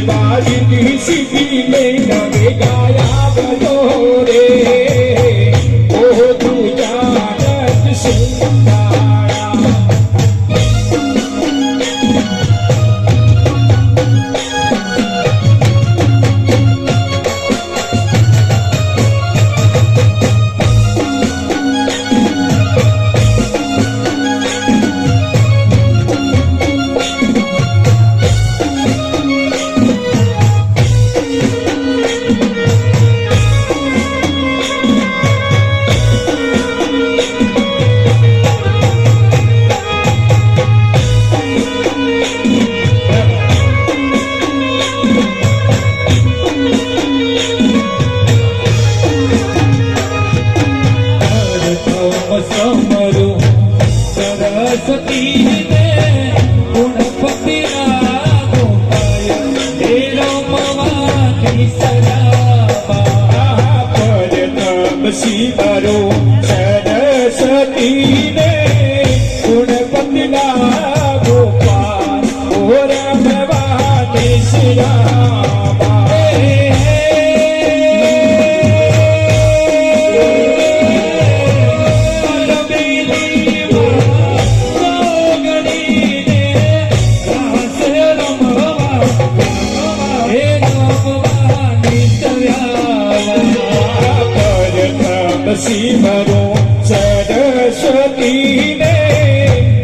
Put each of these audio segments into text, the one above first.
बाजी सीधी में नवे गाया बनो रे ओ तू जानत सुंदाया सीवरो सरस्वती ने गुणपति गोपाल और भवानी श्यामा सीवरो सरस्वती ने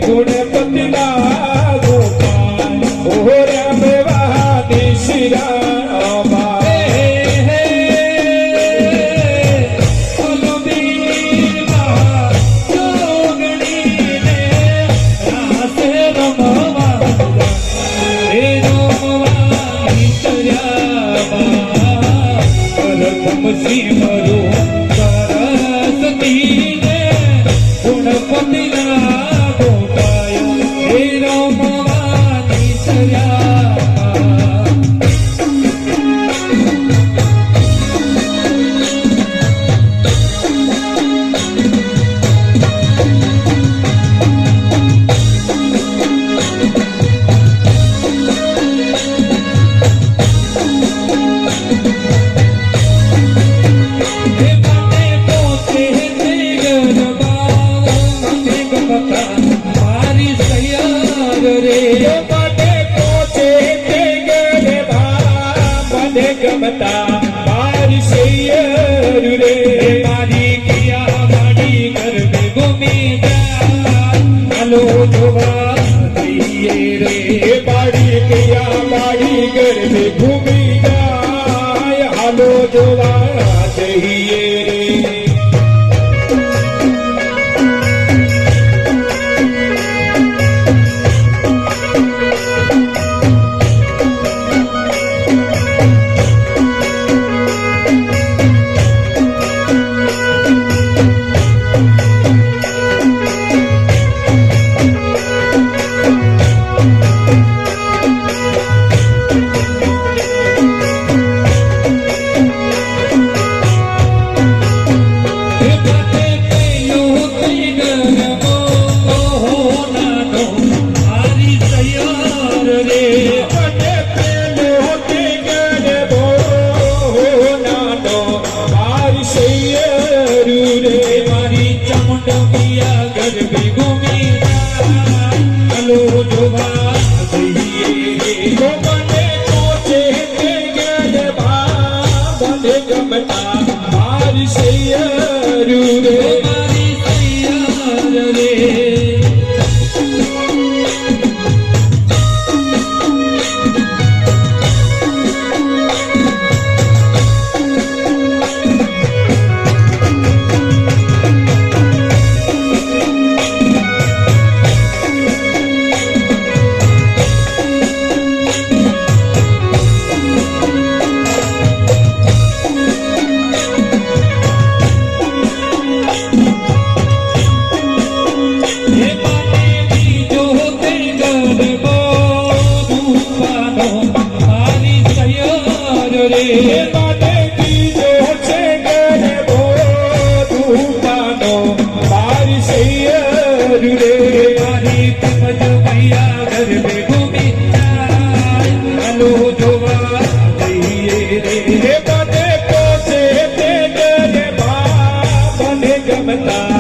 गुणपति गोपाल और भवानी श्यामा सीवरो गमता बारिश रे मारी किया बाड़ी घर में घूमी जालो जोवा रे बाड़ी किया बाड़ी घर में घूमी जाए हालो जोवा चाहिए रे જો મૈયા ગરબે ઘૂમી જાય હાલો જોવા જઈએ રે. મને પોતે તે ગરબા મને ગમતા